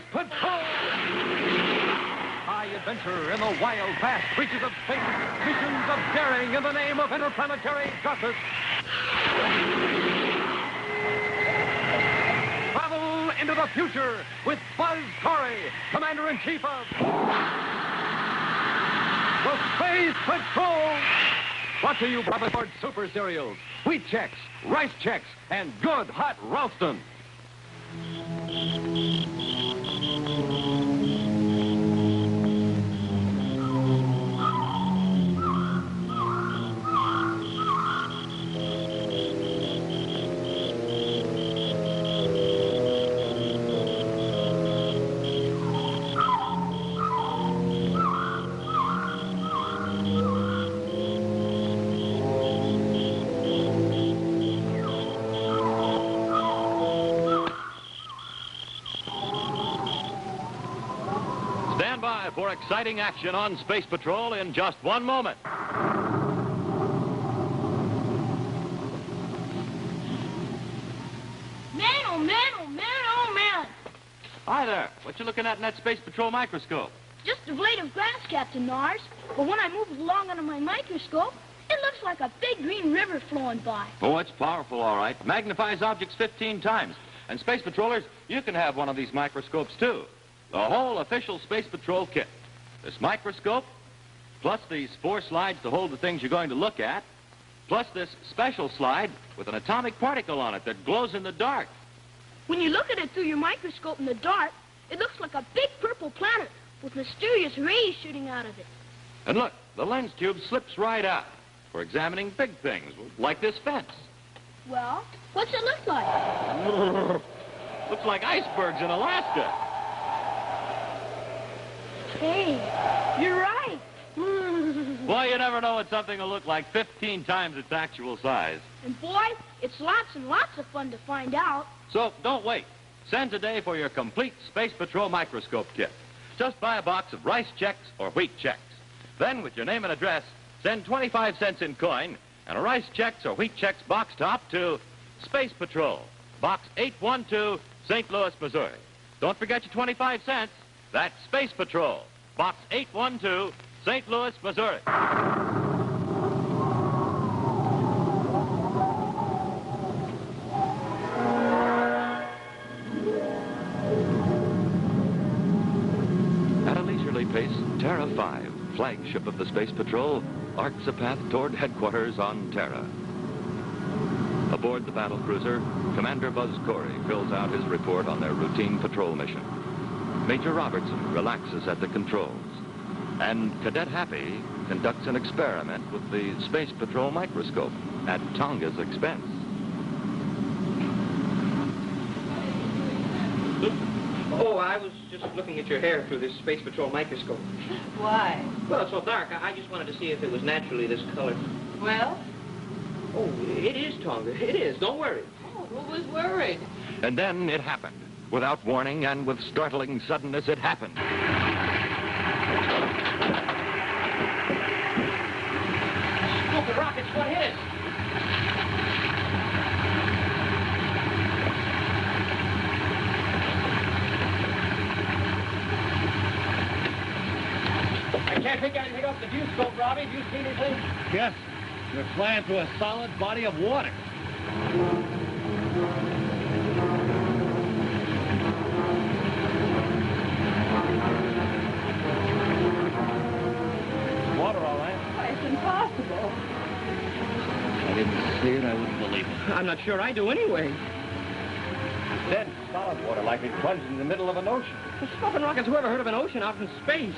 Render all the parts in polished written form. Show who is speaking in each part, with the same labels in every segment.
Speaker 1: Space Patrol! High adventure in the wild, vast reaches of space. Missions of daring in the name of interplanetary justice. Travel into the future with Buzz Corey, Commander-in-Chief of the Space Patrol. Brought to you by the Ford Super Cereals, Wheat Chex, Rice Chex, and Good Hot Ralston.
Speaker 2: Stand by for exciting action on Space Patrol in just 1 moment.
Speaker 3: Man, oh man, oh man, oh man.
Speaker 2: Hi there. What you looking at in that Space Patrol microscope?
Speaker 3: Just a blade of grass, Captain Nars. But when I move it along under my microscope, it looks like a big green river flowing by.
Speaker 2: Oh, it's powerful, all right. Magnifies objects 15 times. And Space Patrollers, you can have one of these microscopes, too. The whole official Space Patrol kit. This microscope, plus these 4 slides to hold the things you're going to look at, plus this special slide with an atomic particle on it that glows in the dark.
Speaker 3: When you look at it through your microscope in the dark, it looks like a big purple planet with mysterious rays shooting out of it.
Speaker 2: And look, the lens tube slips right out for examining big things, like this fence.
Speaker 3: Well, what's it look like?
Speaker 2: Looks like icebergs in Alaska.
Speaker 3: Hey, you're right.
Speaker 2: Well, you never know what something will look like 15 times its actual size.
Speaker 3: And boy, it's lots and lots of fun to find out.
Speaker 2: So don't wait. Send today for your complete Space Patrol microscope kit. Just buy a box of Rice Chex or Wheat Chex. Then, with your name and address, send 25 cents in coin and a Rice Chex or Wheat Chex box top to Space Patrol, Box 812, St. Louis, Missouri. Don't forget your 25 cents. That's Space Patrol, Box 812, St. Louis, Missouri. At a leisurely pace, Terra 5, flagship of the Space Patrol, arcs a path toward headquarters on Terra. Aboard the battle cruiser, Commander Buzz Corey fills out his report on their routine patrol mission. Major Robertson relaxes at the controls. And Cadet Happy conducts an experiment with the Space Patrol microscope at Tonga's expense.
Speaker 4: Oh, I was just looking at your hair through this Space Patrol microscope.
Speaker 5: Why?
Speaker 4: Well, it's so dark. I just wanted to see if it was naturally this color.
Speaker 5: Well?
Speaker 4: Oh, it is, Tonga. It is. Don't worry.
Speaker 5: Oh, who was worried?
Speaker 2: And then it happened. Without warning and with startling suddenness, it happened.
Speaker 4: Smoke of rockets. What hit us? I can't pick anything off the viewscope, Robbie. Have you seen anything?
Speaker 1: Yes, we're flying through a solid body of water. Water, all right.
Speaker 5: Why, it's impossible.
Speaker 1: If I didn't see it, I wouldn't believe it.
Speaker 4: I'm not sure I do anyway.
Speaker 1: Dead, solid water, like it plunged in the middle of an ocean.
Speaker 4: Well, smoking rockets, who ever heard of an ocean out in space?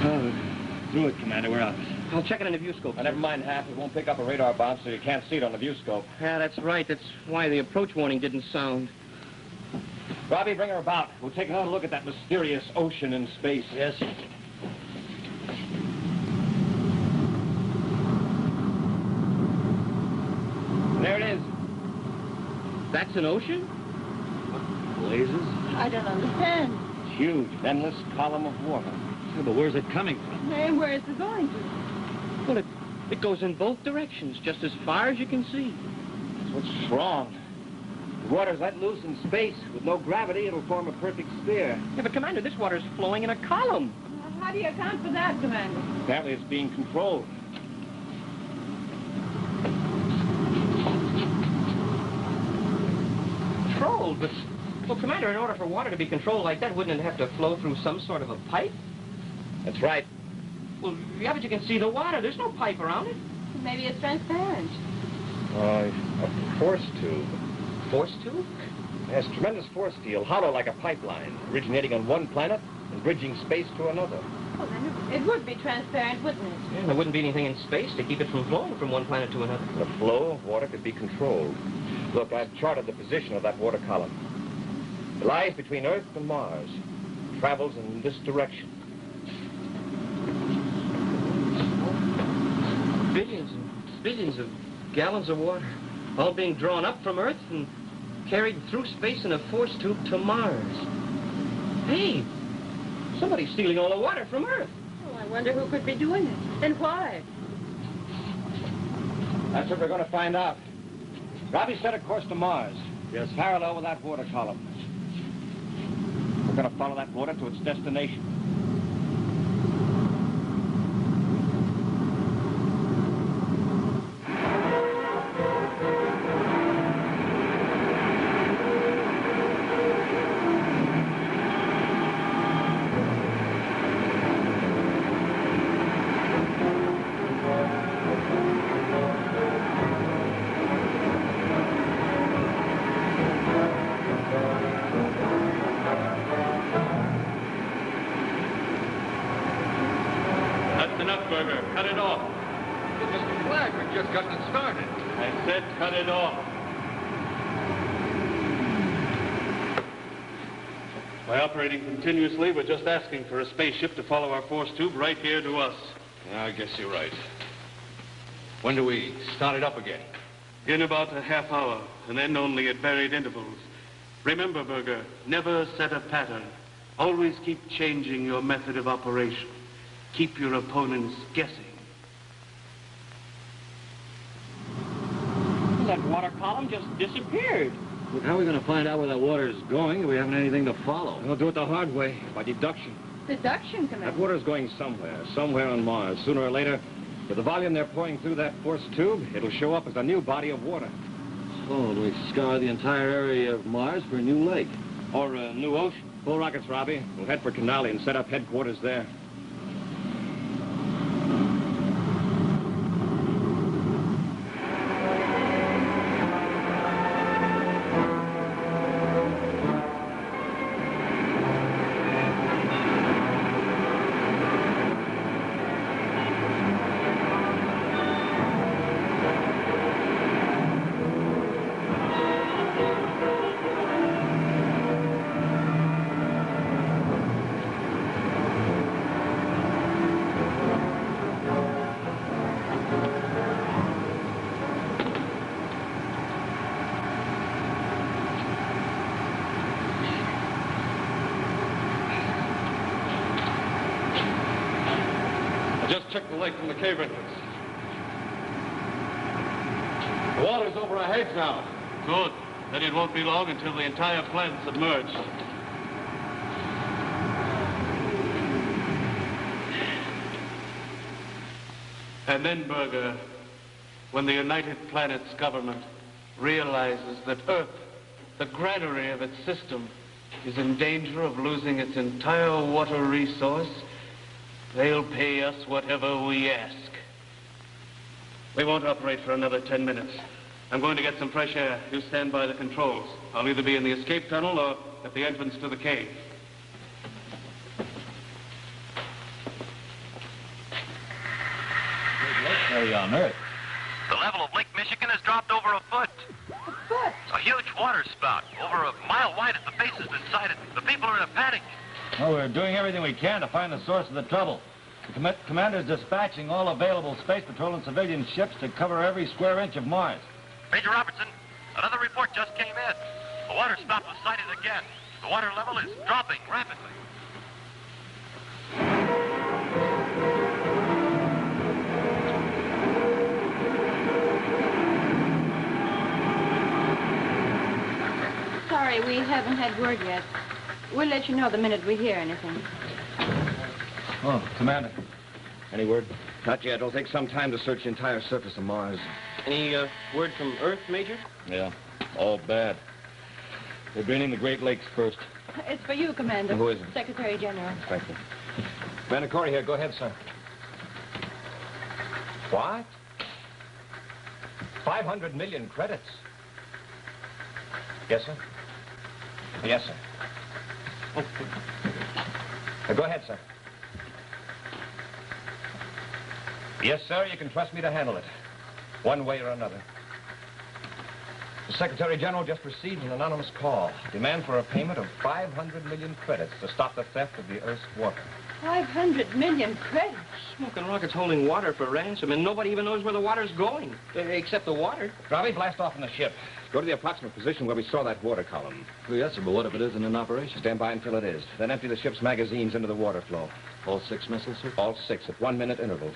Speaker 1: Oh, through it, Commander. We're out.
Speaker 4: I'll check it in the viewscope.
Speaker 1: Never mind half. It won't pick up a radar bomb, so you can't see it on the viewscope.
Speaker 4: Yeah, that's right. That's why the approach warning didn't sound.
Speaker 1: Robbie, bring her about. We'll take another look at that mysterious ocean in space. Yes. There it is.
Speaker 4: That's an ocean?
Speaker 1: What blazes?
Speaker 5: I don't understand.
Speaker 1: It's huge, endless column of water. Yeah, but where's it coming from?
Speaker 5: Hey, where is it going to?
Speaker 4: Well, it goes in both directions, just as far as you can see.
Speaker 1: That's what's wrong.
Speaker 6: Water's let loose in space. With no gravity, it'll form a perfect sphere.
Speaker 4: Yeah, but, Commander, this water's flowing in a column.
Speaker 5: How do you account for that, Commander?
Speaker 6: Apparently it's being controlled.
Speaker 4: Controlled? But, well, Commander, in order for water to be controlled like that, wouldn't it have to flow through some sort of a pipe?
Speaker 6: That's right.
Speaker 4: Well, yeah, but you can see the water. There's no pipe around it.
Speaker 5: Maybe it's transparent.
Speaker 6: A force tube.
Speaker 4: Force tube?
Speaker 6: It has tremendous force field, hollow like a pipeline, originating on one planet and bridging space to another.
Speaker 5: Well, then it would be transparent, wouldn't it?
Speaker 4: Yeah, there wouldn't be anything in space to keep it from flowing from one planet to another.
Speaker 6: The flow of water could be controlled. Look, I've charted the position of that water column. It lies between Earth and Mars. It travels in this direction.
Speaker 4: Billions and billions of gallons of water, all being drawn up from Earth and carried through space in a force tube to Mars. Hey, somebody's stealing all the water from Earth.
Speaker 5: Oh, I wonder who could be doing it. And why?
Speaker 6: That's what we're going to find out. Robbie set a course to Mars. Yes. Parallel with that water column. We're going to follow that water to its destination.
Speaker 7: Cut it off.
Speaker 1: Mr. Flagg, we've just gotten it started.
Speaker 7: I said cut it off. By operating continuously, we're just asking for a spaceship to follow our force tube right here to us.
Speaker 1: Yeah, I guess you're right. When do we start it up again?
Speaker 7: In about a half hour, and then only at varied intervals. Remember, Berger, never set a pattern. Always keep changing your method of operation. Keep your opponents guessing.
Speaker 4: That water column just disappeared.
Speaker 6: Look, how are we going to find out where that water is going if we haven't anything to follow? We'll do it the hard way, by deduction.
Speaker 5: Deduction, Commander.
Speaker 6: That water's going somewhere on Mars. Sooner or later, with the volume they're pouring through that force tube, it'll show up as a new body of water.
Speaker 8: So, do we scour the entire area of Mars for a new lake?
Speaker 6: Or a new ocean. Full rockets, Robbie. We'll head for Canali and set up headquarters there.
Speaker 1: Check the lake from the cave entrance. The water's over our heads now.
Speaker 7: Good. Then it won't be long until the entire planet's submerged. And then, Berger, when the United Planets government realizes that Earth, the granary of its system, is in danger of losing its entire water resource, they'll pay us whatever we ask. We won't operate for another 10 minutes. I'm going to get some fresh air. You stand by the controls. I'll either be in the escape tunnel or at the entrance to the cave.
Speaker 8: Area on Earth.
Speaker 2: The level of Lake Michigan has dropped over a foot.
Speaker 5: A foot?
Speaker 2: A huge water spout, over a mile wide at the base, has been sighted. The people are in a panic.
Speaker 8: Well, we're doing everything we can to find the source of the trouble. The commander's dispatching all available Space Patrol and civilian ships to cover every square inch of Mars.
Speaker 2: Major Robertson, another report just came in. The water spout was sighted again. The water level is dropping rapidly.
Speaker 5: sorry, we haven't had word yet. We'll let you know the minute we hear anything.
Speaker 8: Oh, Commander. Any word?
Speaker 6: Not yet. It'll take some time to search the entire surface of Mars.
Speaker 4: Any word from Earth, Major?
Speaker 8: Yeah, all bad. They're draining the Great Lakes first.
Speaker 5: It's for you, Commander.
Speaker 6: Who is it?
Speaker 5: Secretary General.
Speaker 6: Thank you. Commander Corey here. Go ahead, sir. What? 500 million credits. Yes, sir? Yes, sir. Go ahead, sir. Yes, sir, you can trust me to handle it. One way or another. The Secretary General just received an anonymous call. Demand for a payment of 500 million credits to stop the theft of the Earth's water.
Speaker 5: 500 million credits?
Speaker 4: Smoking rockets holding water for ransom, and nobody even knows where the water's going, except the water.
Speaker 6: Robbie, blast off in the ship. Go to the approximate position where we saw that water column.
Speaker 2: Oh, yes, sir, but what if it isn't in operation?
Speaker 6: Stand by until it is. Then empty the ship's magazines into the water flow.
Speaker 2: All 6 missiles, sir?
Speaker 6: All 6 at 1-minute intervals.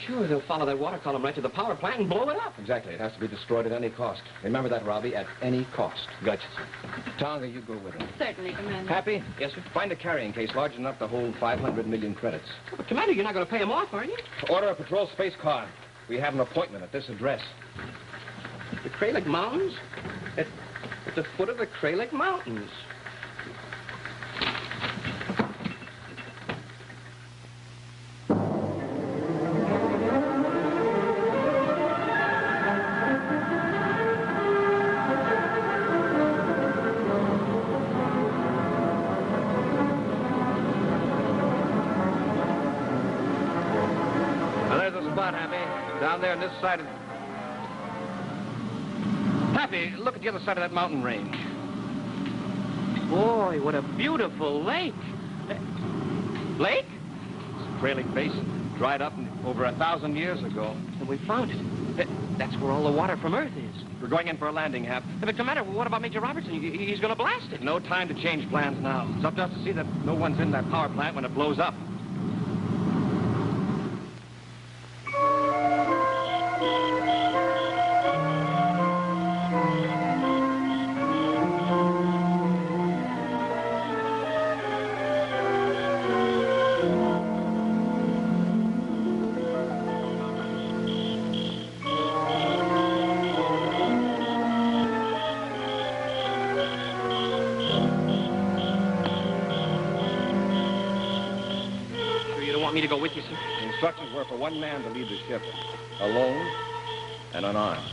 Speaker 4: Sure, they'll follow that water column right to the power plant and blow it up.
Speaker 6: Exactly. It has to be destroyed at any cost. Remember that, Robbie, at any cost.
Speaker 2: Gotcha, sir.
Speaker 6: Tonga, you go with him.
Speaker 5: Certainly, Commander.
Speaker 6: Happy?
Speaker 4: Yes, sir.
Speaker 6: Find a carrying case large enough to hold 500 million credits.
Speaker 4: But, Commander, you're not going to pay them off, are you?
Speaker 6: Order a patrol space car. We have an appointment at this address.
Speaker 4: The Kralik Mountains? At the foot of the Kralik Mountains.
Speaker 6: Down there on this side of... Happy, look at the other side of that mountain range.
Speaker 4: Boy, what a beautiful lake. Lake?
Speaker 6: It's a Kralik Basin. Dried up over 1,000 years ago.
Speaker 4: And we found it. That's where all the water from Earth is.
Speaker 6: We're going in for a landing, Hap.
Speaker 4: But, Commander, what about Major Robertson? He's going to blast it.
Speaker 6: No time to change plans now. It's up to us to see that no one's in that power plant when it blows up.
Speaker 4: Me to go with you, sir?
Speaker 6: The instructions were for one man to lead the ship, alone and unarmed.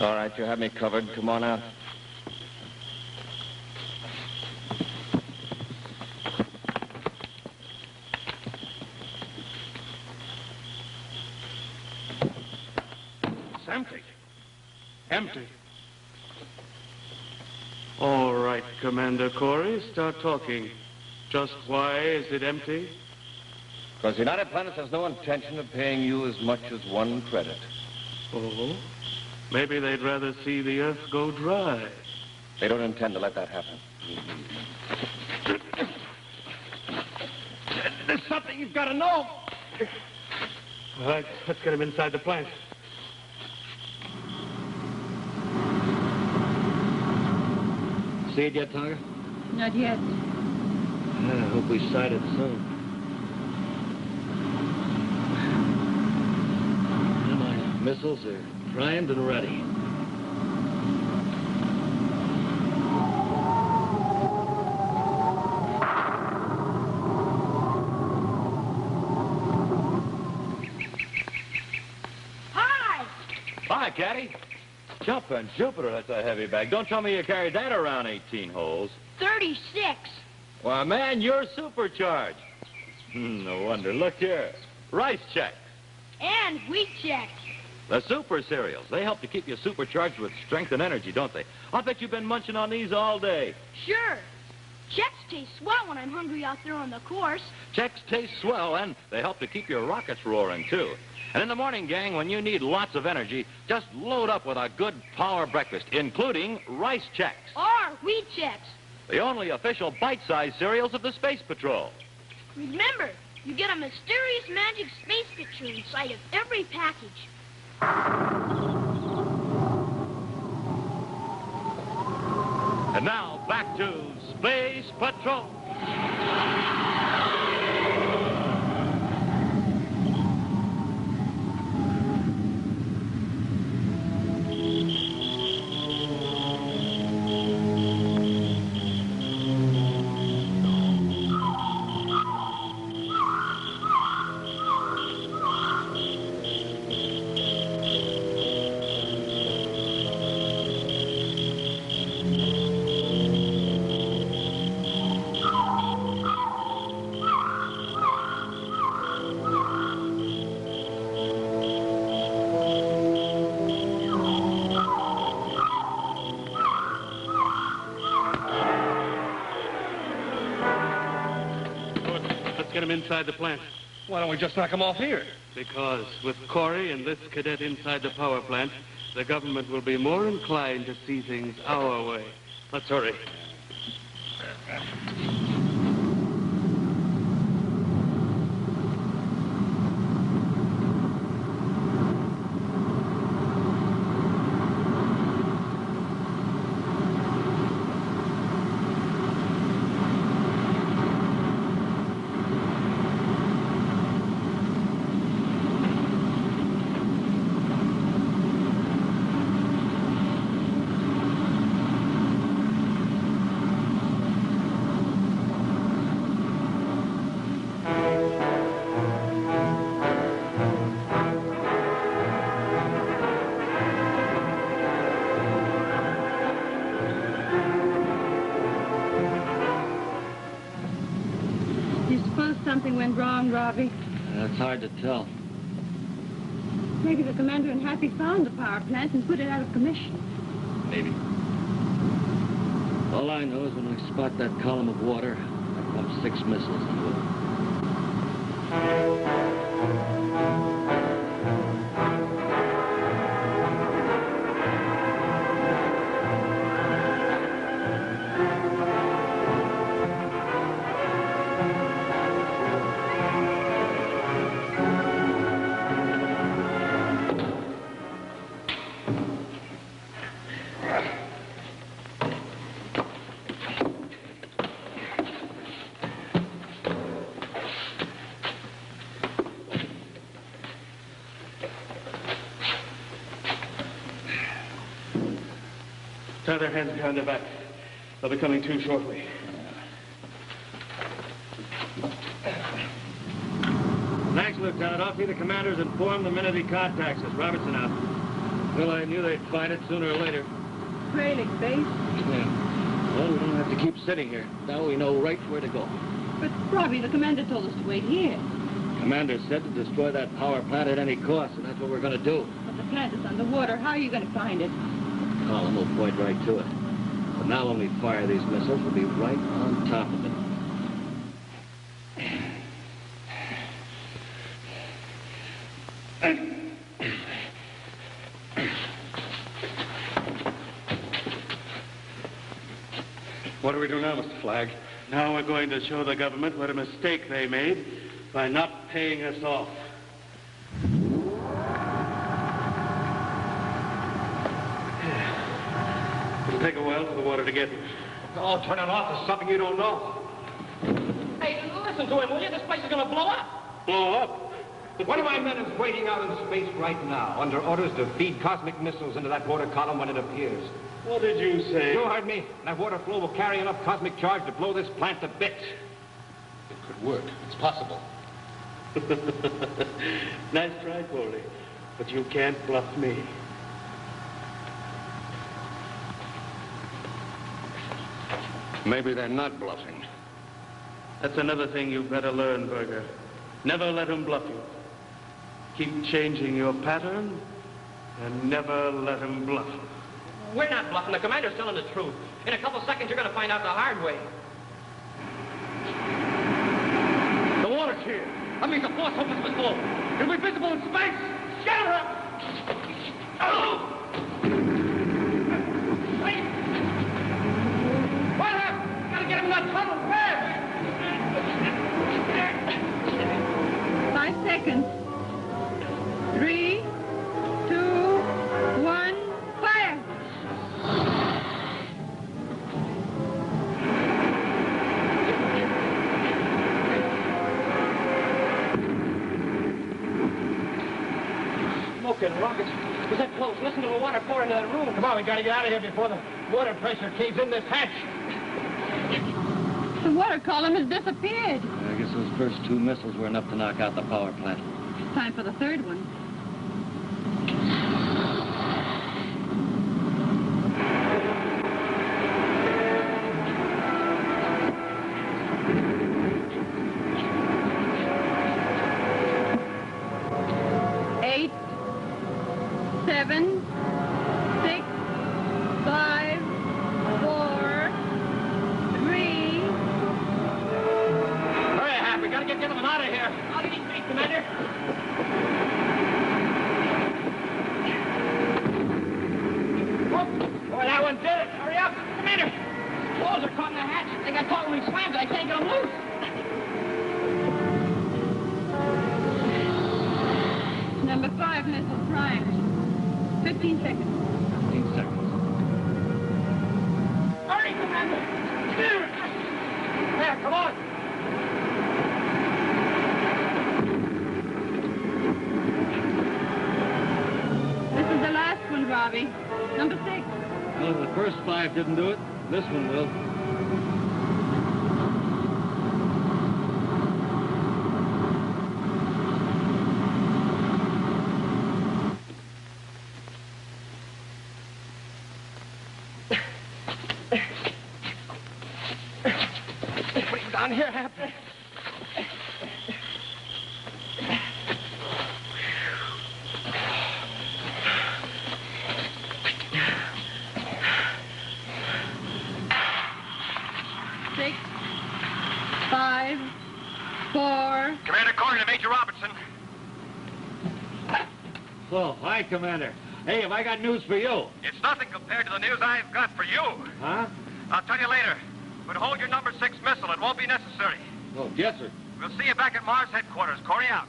Speaker 6: All right, you have me covered. Come on out.
Speaker 7: It's empty. Empty. All right, Commander Corey, start talking. Just why is it empty?
Speaker 6: Because the United Planets has no intention of paying you as much as 1 credit.
Speaker 7: Oh? Maybe they'd rather see the Earth go dry.
Speaker 6: They don't intend to let that happen.
Speaker 7: There's something you've got to know. All right, let's get him inside the plant.
Speaker 8: See it yet, Tonga?
Speaker 5: Not yet.
Speaker 8: I hope we sight it soon. And my missiles are primed and ready.
Speaker 2: Hi, Caddy. Jumpin' Jupiter, that's a heavy bag. Don't tell me you carried that around 18 holes.
Speaker 3: 36.
Speaker 2: Why, man, you're supercharged. No wonder. Look here. Rice checks.
Speaker 3: And wheat checks.
Speaker 2: The super cereals. They help to keep you supercharged with strength and energy, don't they? I'll bet you've been munching on these all day.
Speaker 3: Sure. Checks taste swell when I'm hungry out there on the course.
Speaker 2: Checks taste swell, and they help to keep your rockets roaring, too. And in the morning, gang, when you need lots of energy, just load up with a good power breakfast, including rice checks.
Speaker 3: Or wheat checks.
Speaker 2: The only official bite-sized cereals of the Space Patrol.
Speaker 3: Remember, you get a mysterious magic space picture inside of every package.
Speaker 2: And now, back to Space Patrol.
Speaker 7: Get him inside the plant.
Speaker 1: Why don't we just knock him off here?
Speaker 7: Because with Corey and this cadet inside the power plant, the government will be more inclined to see things our way. Let's hurry.
Speaker 5: Something went wrong, Robbie.
Speaker 8: It's hard to tell.
Speaker 5: Maybe the commander and Happy found the power plant and put it out of commission.
Speaker 8: Maybe. All I know is when I spot that column of water, I pump 6 missiles into it.
Speaker 7: Tie their hands behind their back. They'll be coming to shortly.
Speaker 8: Thanks, Lieutenant. I'll see the commander's informed the minute he contacts us. Robertson out. Well, I knew they'd find it sooner or later.
Speaker 5: Trailing base.
Speaker 8: Yeah. Well, we don't have to keep sitting here. Now we know right where to go.
Speaker 5: But, Robbie, the commander told us to wait here.
Speaker 8: Commander said to destroy that power plant at any cost, and that's what we're going to do.
Speaker 5: But the plant is underwater. How are you going to find it?
Speaker 8: Column will point right to it. But now when we fire these missiles, we'll be right on top of it.
Speaker 7: What do we do now, Mr. Flagg? Now we're going to show the government what a mistake they made by not paying us off. It'll take a while for the water to get here.
Speaker 6: Oh, turn it off. There's something you don't know.
Speaker 4: Hey, listen to him, will you? This place is going to blow up.
Speaker 6: Blow up? One of my men is waiting out in space right now, under orders to feed cosmic missiles into that water column when it appears.
Speaker 7: What did you say?
Speaker 6: You heard me. That water flow will carry enough cosmic charge to blow this plant to bits.
Speaker 7: It could work. It's possible. Nice try, Polly. But you can't bluff me.
Speaker 6: Maybe they're not bluffing.
Speaker 7: That's another thing you've got to learn, Berger. Never let him bluff you. Keep changing your pattern, and never let him bluff you.
Speaker 4: We're not bluffing. The commander's telling the truth. In a couple seconds, you're going to find out the hard way.
Speaker 1: The water's here. That means the force hopeless must blow. It'll be visible in space. Get her up! Oh! Hey! What happened? Gotta get him in that tunnel fast!
Speaker 5: 5 seconds. 3, 2, 1, fire!
Speaker 4: Smoking rockets. Was that close? Listen to the water pour into that room.
Speaker 1: Come on, we gotta get out of here before the water pressure caves in this hatch.
Speaker 5: The water column has disappeared.
Speaker 8: I guess those first 2 missiles were enough to knock out the power plant.
Speaker 5: Time for the third one. Eight, 7, 6, 5, 4, 3.
Speaker 1: Hurry, Happy. Gotta get them out of here.
Speaker 4: I'll get you, Commander.
Speaker 1: Boy, that one did it. Hurry up.
Speaker 4: Commander! Walls are caught in the hatch. They got caught when we slammed it. I can't get them loose.
Speaker 5: Number 5 missile primed. 15 seconds.
Speaker 8: 15 seconds.
Speaker 1: Hurry, Commander. There, come on.
Speaker 5: This is the last one, Robbie. Number 6.
Speaker 8: Well, if the first 5 didn't do it, this one will.
Speaker 1: Put him down here, Happy.
Speaker 5: Six, 5, 4.
Speaker 1: Commander Corner to Major Robertson.
Speaker 8: Oh, hi, Commander. Hey, have I got news for you?
Speaker 1: It's nothing compared to the news I've got for you.
Speaker 8: Huh?
Speaker 1: I'll tell you later. But hold your number 6 missile. It won't be necessary.
Speaker 8: Oh, yes, sir.
Speaker 1: We'll see you back at Mars headquarters. Corey out.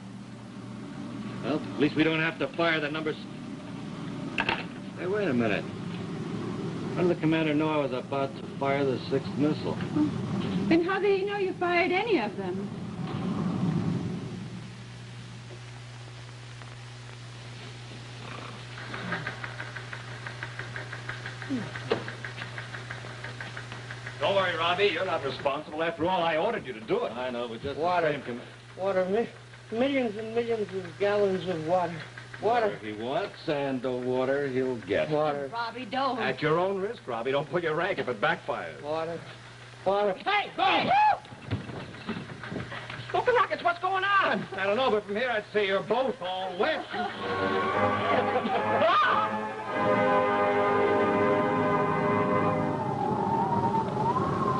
Speaker 8: Well, at least we don't have to fire the numbers. Hey, wait a minute. How did the commander know I was about to fire the 6th missile?
Speaker 5: Then how did he know you fired any of them?
Speaker 6: Don't worry, Robbie. You're not responsible. After all, I ordered you to do it.
Speaker 8: I know, but just
Speaker 4: Water.
Speaker 8: the same,
Speaker 4: Water, millions and millions of gallons of water. Water.
Speaker 8: If he wants sand or water, he'll get.
Speaker 4: Water.
Speaker 5: Robbie, don't.
Speaker 6: At your own risk, Robbie. Don't pull your rank if it backfires.
Speaker 4: Water. Water. Hey! Hey! Smoking rockets, what's going on?
Speaker 6: I don't know, but from here I'd say you're both all wet.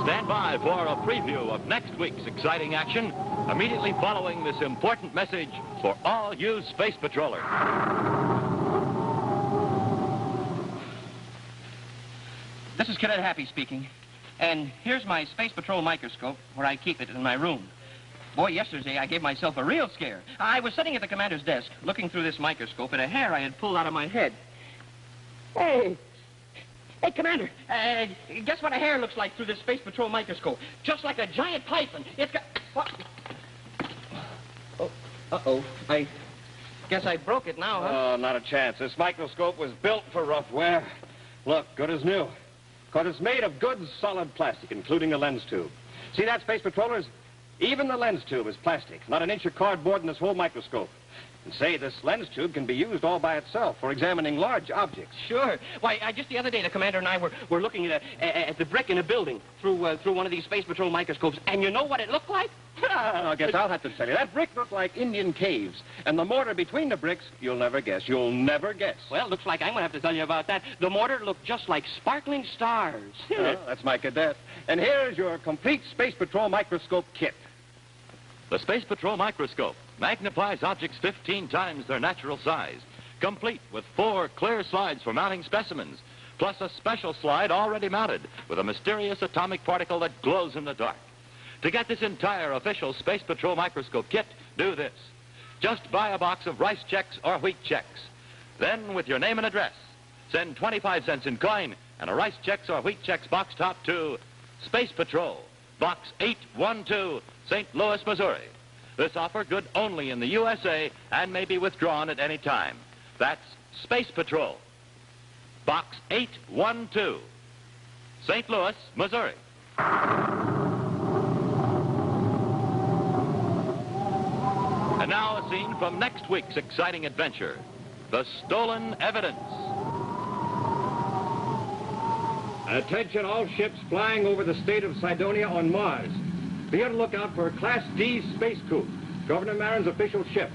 Speaker 2: Stand by for a preview of next week's exciting action immediately following this important message for all you space patrollers.
Speaker 4: This is Cadet Happy speaking. And here's my Space Patrol microscope where I keep it in my room. Boy, yesterday I gave myself a real scare. I was sitting at the commander's desk looking through this microscope at a hair I had pulled out of my head. Hey! Hey, Commander, guess what a hair looks like through this Space Patrol microscope? Just like a giant python. It's got... What? Oh, uh-oh. I guess I broke it now, huh?
Speaker 6: Oh, not a chance. This microscope was built for rough wear. Look, good as new. Because it's made of good, solid plastic, including the lens tube. See that, Space Patrollers? Even the lens tube is plastic, not an inch of cardboard in this whole microscope. And say, this lens tube can be used all by itself for examining large objects.
Speaker 4: Sure. Why, just the other day, the Commander and I were looking at the brick in a building through one of these Space Patrol microscopes, and you know what it looked like?
Speaker 6: I guess I'll have to tell you. That brick looked like Indian caves. And the mortar between the bricks, you'll never guess. You'll never guess.
Speaker 4: Well, looks like I'm going to have to tell you about that. The mortar looked just like sparkling stars.
Speaker 6: Oh, that's my cadet. And here's your complete Space Patrol microscope kit.
Speaker 2: The Space Patrol microscope magnifies objects 15 times their natural size, complete with 4 clear slides for mounting specimens, plus a special slide already mounted with a mysterious atomic particle that glows in the dark. To get this entire official Space Patrol microscope kit, do this. Just buy a box of rice checks or wheat checks. Then, with your name and address, send 25 cents in coin and a rice checks or wheat checks box top to Space Patrol, Box 812, St. Louis, Missouri. This offer good only in the USA and may be withdrawn at any time. That's Space Patrol, Box 812, St. Louis, Missouri. And now a scene from next week's exciting adventure, The Stolen Evidence.
Speaker 6: Attention all ships flying over the state of Cydonia on Mars. Be on the lookout for a Class D space coupe. Governor Marin's official ship.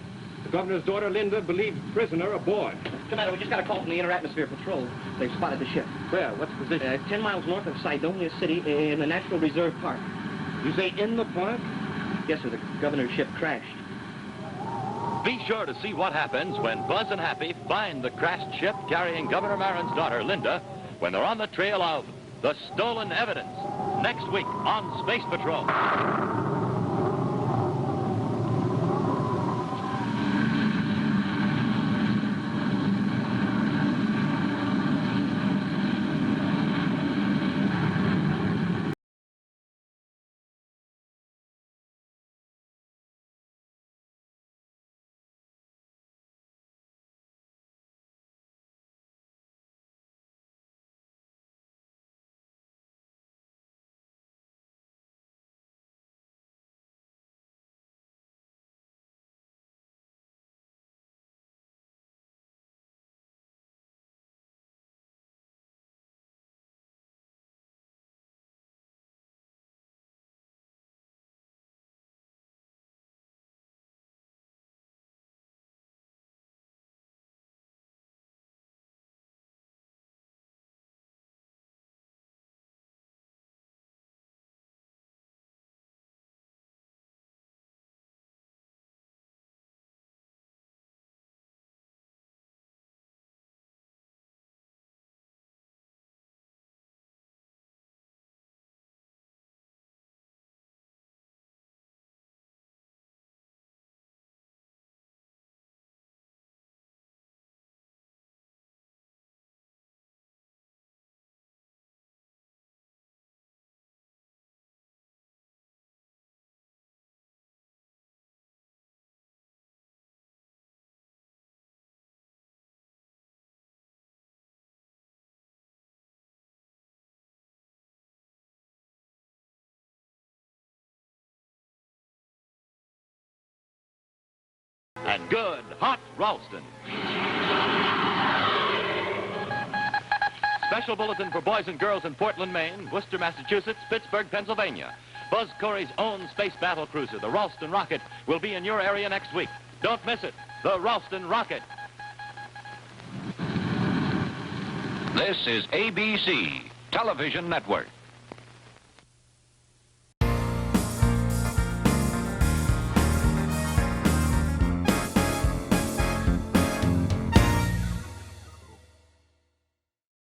Speaker 6: The governor's daughter, Linda, believed prisoner aboard.
Speaker 4: Commander, we just got a call from the Inter-Atmosphere Patrol. They've spotted the ship.
Speaker 6: Where? What's the position?
Speaker 4: 10 miles north of Cydonia City in the National Reserve Park.
Speaker 6: You say in the park?
Speaker 4: Yes, sir, the governor's ship crashed.
Speaker 2: Be sure to see what happens when Buzz and Happy find the crashed ship carrying Governor Marin's daughter, Linda, when they're on the trail of The Stolen Evidence, next week on Space Patrol. And good, hot Ralston. Special bulletin for boys and girls in Portland, Maine, Worcester, Massachusetts, Pittsburgh, Pennsylvania. Buzz Corey's own space battle cruiser, the Ralston Rocket, will be in your area next week. Don't miss it, the Ralston Rocket.
Speaker 9: This is ABC Television Network.